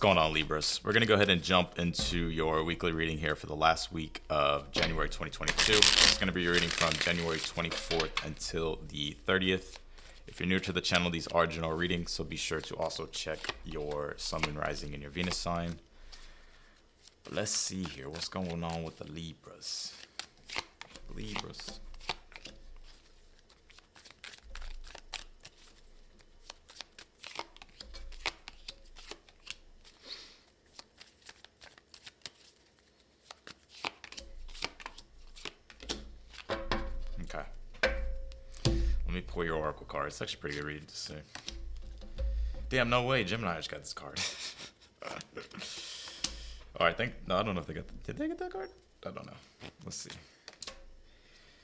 Going on, Libras? We're going to go ahead and jump into your weekly reading here for the last week of January 2022. It's going to be your reading from January 24th until the 30th. If you're new to the channel, these are general readings, so be sure to also check your Sun, Moon, Rising, and your Venus sign. But let's see here. What's going on with the Libras? Libras. Okay. Let me pull your Oracle card. It's actually a pretty good reading to see. Damn, no way. Gemini just got this card. All right, no, I don't know if they got. Did they get that card? I don't know. Let's see.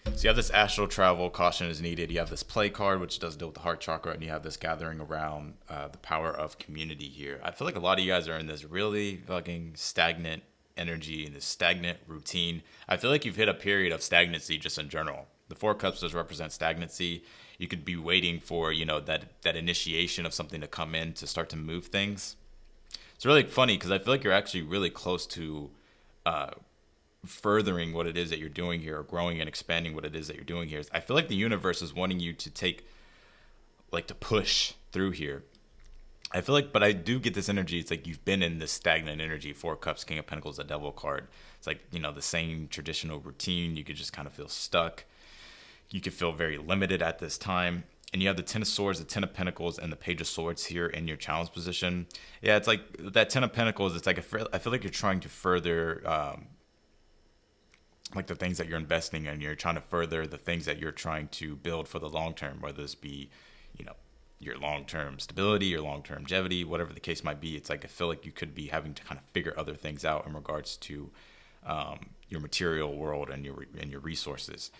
So you have this astral travel, caution is needed. You have this play card, which does deal with the heart chakra, and you have this gathering around the power of community here. I feel like a lot of you guys are in this really fucking stagnant energy and this stagnant routine. I feel like you've hit a period of stagnancy just in general. The Four of Cups does represent stagnancy. You could be waiting for, that initiation of something to come in to start to move things. It's really funny because I feel like you're actually really close to furthering what it is that you're doing here, or growing and expanding what it is that you're doing here. I feel like the universe is wanting you to to push through here. I feel like, but I do get this energy. It's like you've been in this stagnant energy. Four of Cups, King of Pentacles, the Devil card. It's like, the same traditional routine. You could just kind of feel stuck. You could feel very limited at this time. And you have the Ten of Swords, the Ten of Pentacles, and the Page of Swords here in your challenge position. Yeah, it's like that Ten of Pentacles. It's like I feel like you're trying to further the things that you're investing in. You're trying to further the things that you're trying to build for the long term, whether this be, your long-term stability, your long-term longevity, whatever the case might be. It's like I feel like you could be having to kind of figure other things out in regards to your material world and your resources.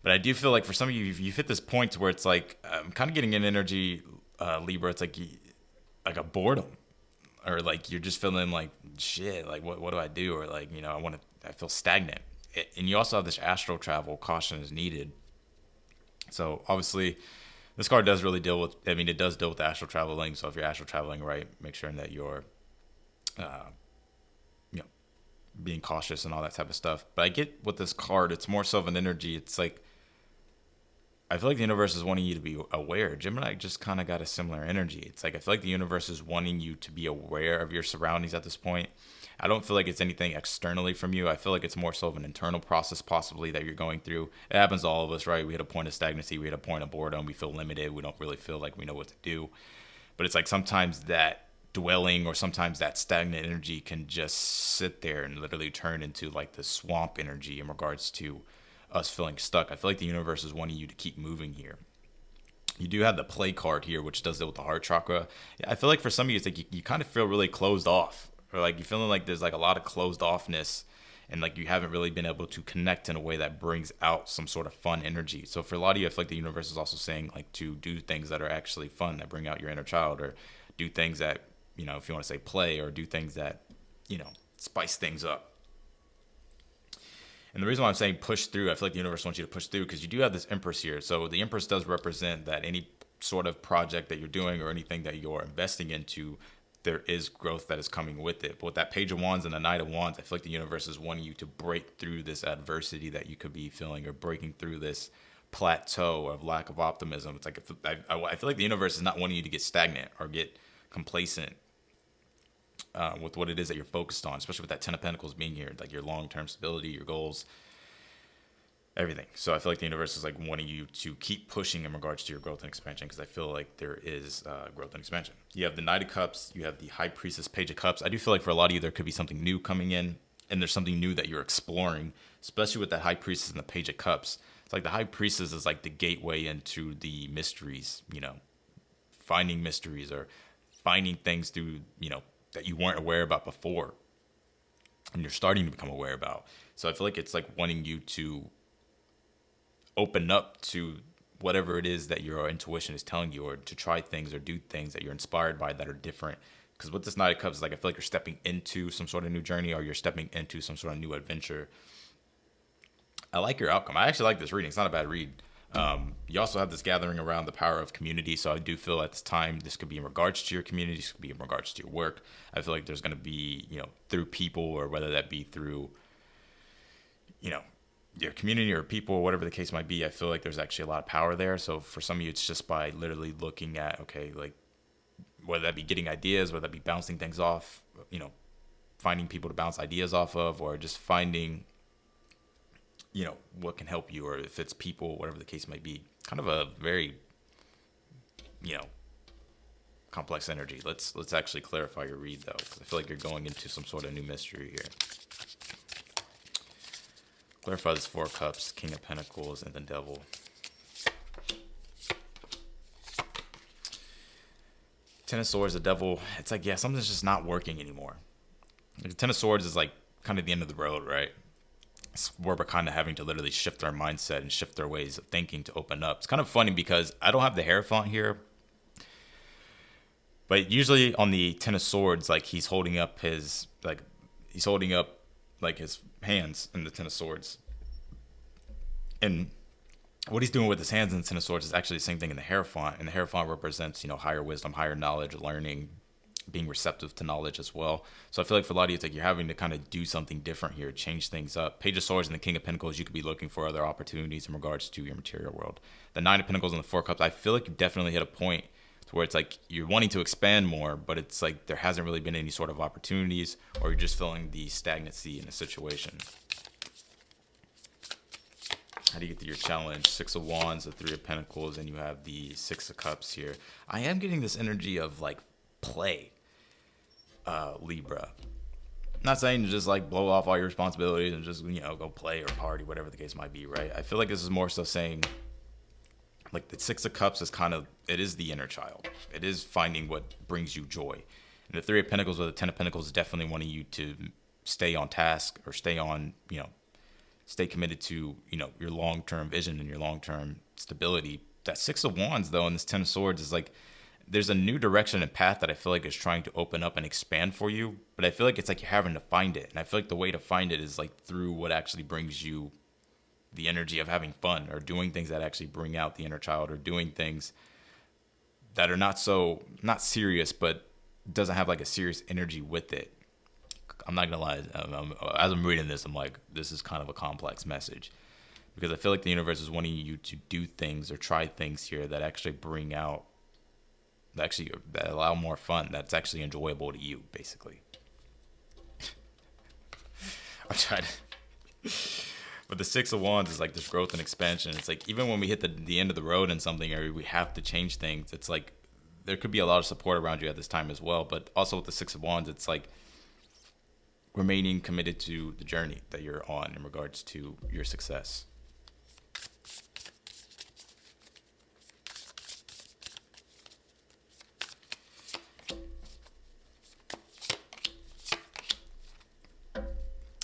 But I do feel like for some of you, you've hit this point where it's like I'm kind of getting an energy, Libra. It's like a boredom, or like you're just feeling like shit. Like what do I do? Or like I feel stagnant. And you also have this astral travel. Caution is needed. So obviously, this card does really deal with. I mean, it does deal with astral traveling. So if you're astral traveling, right, make sure that you're, being cautious and all that type of stuff. But I get with this card, it's more so of an energy. It's like I feel like the universe is wanting you to be aware. Gemini just kind of got a similar energy. It's like I feel like the universe is wanting you to be aware of your surroundings at this point. I don't feel like it's anything externally from you. I feel like it's more so of an internal process possibly that you're going through. It happens to all of us, right? We hit a point of stagnancy. We hit a point of boredom. We feel limited. We don't really feel like we know what to do. But it's like sometimes that dwelling or sometimes that stagnant energy can just sit there and literally turn into like the swamp energy in regards to us feeling stuck. I feel like the universe is wanting you to keep moving here. You do have the play card here, which does deal with the heart chakra. Yeah, I feel like for some of you, it's like you kind of feel really closed off, or like you're feeling like there's like a lot of closed offness, and like you haven't really been able to connect in a way that brings out some sort of fun energy. So for a lot of you, I feel like the universe is also saying like to do things that are actually fun, that bring out your inner child, or do things that, if you want to say play, or do things that, spice things up. And the reason why I'm saying push through, I feel like the universe wants you to push through because you do have this Empress here. So the Empress does represent that any sort of project that you're doing or anything that you're investing into, there is growth that is coming with it. But with that Page of Wands and the Knight of Wands, I feel like the universe is wanting you to break through this adversity that you could be feeling, or breaking through this plateau of lack of optimism. It's like I feel like the universe is not wanting you to get stagnant or get complacent with what it is that you're focused on, especially with that Ten of Pentacles being here, like your long-term stability, your goals, everything. So I feel like the universe is like wanting you to keep pushing in regards to your growth and expansion, because I feel like there is growth and expansion. You have the Knight of Cups, you have the High Priestess, Page of Cups. I do feel like for a lot of you, there could be something new coming in, and there's something new that you're exploring, especially with that High Priestess and the Page of Cups. It's like the High Priestess is like the gateway into the mysteries, finding mysteries or finding things through, that you weren't aware about before, and you're starting to become aware about. So I feel like it's like wanting you to open up to whatever it is that your intuition is telling you, or to try things or do things that you're inspired by that are different. Because with this Knight of Cups, like I feel like you're stepping into some sort of new journey, or you're stepping into some sort of new adventure. I like your outcome. I actually like this reading. It's not a bad read. You also have this gathering around the power of community. So I do feel at this time, this could be in regards to your community, this could be in regards to your work. I feel like there's going to be, through people, or whether that be through, you know, your community or people, whatever the case might be. I feel like there's actually a lot of power there. So for some of you, it's just by literally looking at, okay, like whether that be getting ideas, whether that be bouncing things off, finding people to bounce ideas off of, or just finding, what can help you, or if it's people, whatever the case might be. Kind of a very, complex energy. Let's actually clarify your read though, because I feel like you're going into some sort of new mystery here. Clarify this Four of Cups, King of Pentacles, and the Devil. Ten of Swords, the Devil. It's like, yeah, something's just not working anymore. The Ten of Swords is like kind of the end of the road, right? It's where we're kind of having to literally shift our mindset and shift our ways of thinking to open up. It's kind of funny because I don't have the Hierophant here, but usually on the Ten of Swords, like he's holding up his hands in the Ten of Swords. And what he's doing with his hands in the Ten of Swords is actually the same thing in the Hierophant. And the Hierophant represents, higher wisdom, higher knowledge, learning, being receptive to knowledge as well. So I feel like for a lot of you, it's like you're having to kind of do something different here, change things up. Page of Swords and the King of Pentacles, you could be looking for other opportunities in regards to your material world. The Nine of Pentacles and the Four of Cups, I feel like you definitely hit a point to where it's like you're wanting to expand more, but it's like there hasn't really been any sort of opportunities, or you're just feeling the stagnancy in a situation. How do you get to your challenge? Six of Wands, the Three of Pentacles, and you have the Six of Cups here. I am getting this energy of like play, Libra. I'm not saying to just like blow off all your responsibilities and just, go play or party, whatever the case might be, right? I feel like this is more so saying, like the Six of Cups is it is the inner child. It is finding what brings you joy. And the Three of Pentacles or the Ten of Pentacles is definitely wanting you to stay on task, or stay on, stay committed to, your long-term vision and your long-term stability. That Six of Wands, though, and this Ten of Swords is like, there's a new direction and path that I feel like is trying to open up and expand for you. But I feel like it's like you're having to find it. And I feel like the way to find it is like through what actually brings you the energy of having fun, or doing things that actually bring out the inner child, or doing things that are not serious, but doesn't have like a serious energy with it. I'm not gonna lie, as I'm reading this, I'm like, this is kind of a complex message, because I feel like the universe is wanting you to do things or try things here that actually bring out, that allow more fun, that's actually enjoyable to you, basically. I'm trying to... But the Six of Wands is like this growth and expansion. It's like even when we hit the end of the road in something, or we have to change things, it's like there could be a lot of support around you at this time as well. But also with the Six of Wands, it's like remaining committed to the journey that you're on in regards to your success.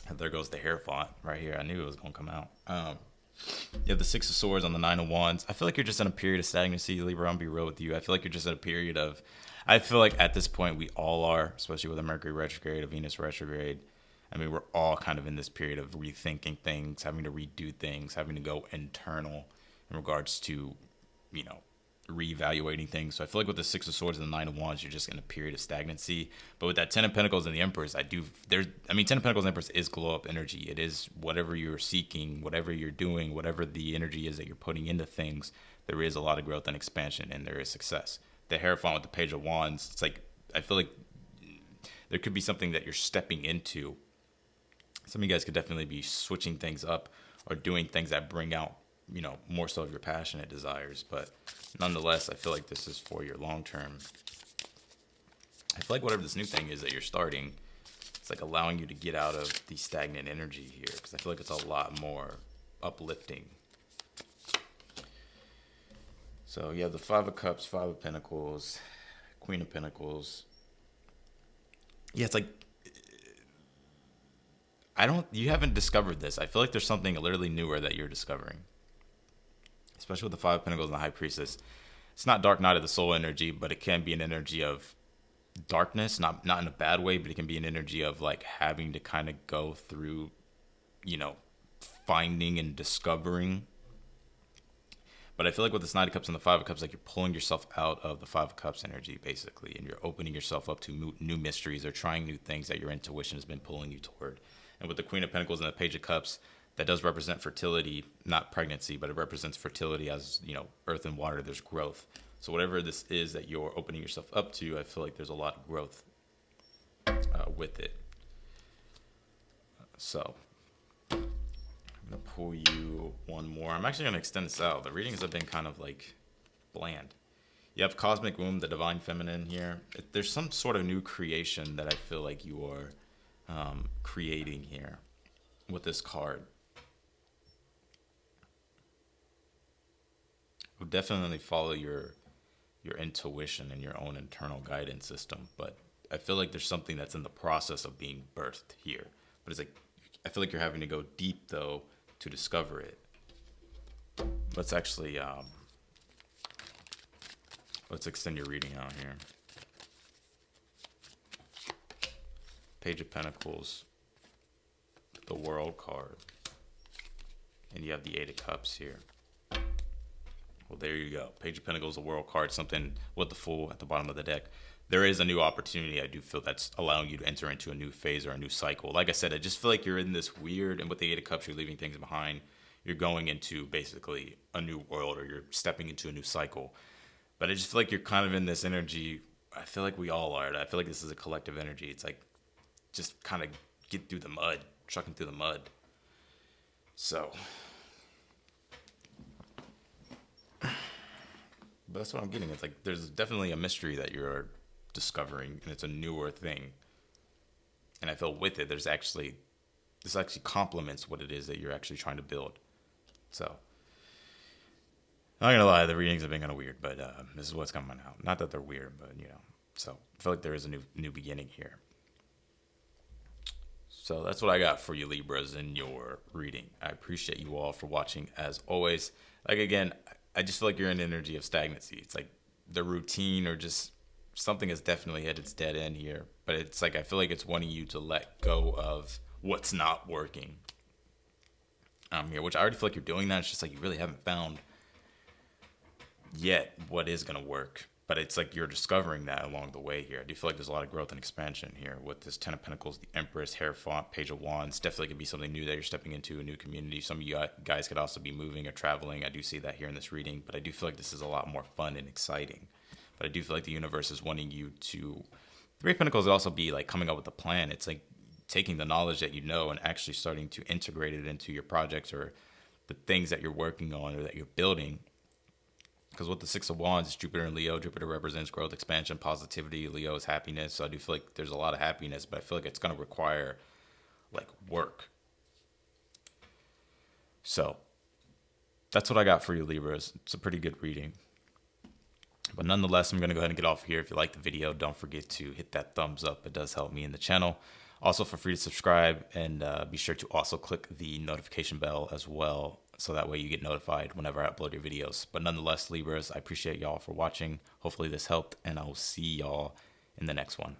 And there goes the Hierophant right here. I knew it was going to come out. You have the Six of Swords on the Nine of Wands. I feel like you're just in a period of stagnancy, Libra. I'll be real with you. I feel like you're just in a period of... I feel like at this point we all are, especially with a Mercury retrograde, a Venus retrograde. I mean, we're all kind of in this period of rethinking things, having to redo things, having to go internal in regards to, reevaluating things. So I feel like with the Six of Swords and the Nine of Wands, you're just in a period of stagnancy. But with that Ten of Pentacles and the Empress, Ten of Pentacles and Empress is glow up energy. It is whatever you're seeking, whatever you're doing, whatever the energy is that you're putting into things, there is a lot of growth and expansion, and there is success. The Hierophant with the Page of Wands, it's like, I feel like there could be something that you're stepping into. Some of you guys could definitely be switching things up or doing things that bring out, more so of your passionate desires. But nonetheless, I feel like this is for your long term. I feel like whatever this new thing is that you're starting, it's like allowing you to get out of the stagnant energy here, because I feel like it's a lot more uplifting. So you have the Five of Cups, Five of Pentacles, Queen of Pentacles. Yeah, it's like, you haven't discovered this. I feel like there's something literally newer that you're discovering. Especially with the Five of Pentacles and the High Priestess. It's not dark night of the soul energy, but it can be an energy of darkness, not in a bad way, but it can be an energy of like having to kind of go through, finding and discovering But I feel like with this Knight of Cups and the Five of Cups, like you're pulling yourself out of the Five of Cups energy, basically, and you're opening yourself up to new mysteries or trying new things that your intuition has been pulling you toward. And with the Queen of Pentacles and the Page of Cups, that does represent fertility, not pregnancy, but it represents fertility as, earth and water, there's growth. So whatever this is that you're opening yourself up to, I feel like there's a lot of growth with it. So I'm going to pull you one more. I'm actually going to extend this out. The readings have been kind of like bland. You have Cosmic Womb, the Divine Feminine here. There's some sort of new creation that I feel like you are creating here with this card. Would definitely follow your intuition and your own internal guidance system, but I feel like there's something that's in the process of being birthed here. But it's like, I feel like you're having to go deep though to discover it. Let's actually let's extend your reading out here. Page of Pentacles, the World card, and you have the Eight of Cups here. Well, there you go. Page of Pentacles, the World card, something with the Fool at the bottom of the deck. There is a new opportunity, I do feel, that's allowing you to enter into a new phase or a new cycle. Like I said, I just feel like you're in this weird, and with the Eight of Cups, you're leaving things behind. You're going into basically a new world, or you're stepping into a new cycle. But I just feel like you're kind of in this energy. I feel like we all are. I feel like this is a collective energy. It's like just kind of get through the mud, trucking through the mud. So, but that's what I'm getting. It's like there's definitely a mystery that you're discovering, and it's a newer thing. And I feel with it, this actually complements what it is that you're actually trying to build. So, I'm not gonna lie, the readings have been kind of weird, but this is what's coming out. Not that they're weird, but so I feel like there is a new beginning here. So that's what I got for you, Libras, in your reading. I appreciate you all for watching, as always. Like, again, I just feel like you're in energy of stagnancy. It's like the routine, or just something has definitely hit its dead end here. But it's like I feel like it's wanting you to let go of what's not working here, which I already feel like you're doing that. It's just like you really haven't found yet what is going to work. But it's like you're discovering that along the way here. I do feel like there's a lot of growth and expansion here with this Ten of Pentacles, the Empress, Hierophant, Page of Wands. Definitely could be something new that you're stepping into, a new community. Some of you guys could also be moving or traveling. I do see that here in this reading. But I do feel like this is a lot more fun and exciting. But I do feel like the universe is wanting you to... Three of Pentacles would also be like coming up with a plan. It's like taking the knowledge that you know and actually starting to integrate it into your projects or the things that you're working on or that you're building. Because with the Six of Wands, it's Jupiter and Leo. Jupiter represents growth, expansion, positivity. Leo is happiness. So I do feel like there's a lot of happiness, but I feel like it's going to require like work. So that's what I got for you, Libras. It's a pretty good reading. But nonetheless, I'm going to go ahead and get off here. If you like the video, don't forget to hit that thumbs up. It does help me in the channel. Also, feel free to subscribe, and be sure to also click the notification bell as well, so that way you get notified whenever I upload your videos. But nonetheless, Libras, I appreciate y'all for watching. Hopefully this helped, and I will see y'all in the next one.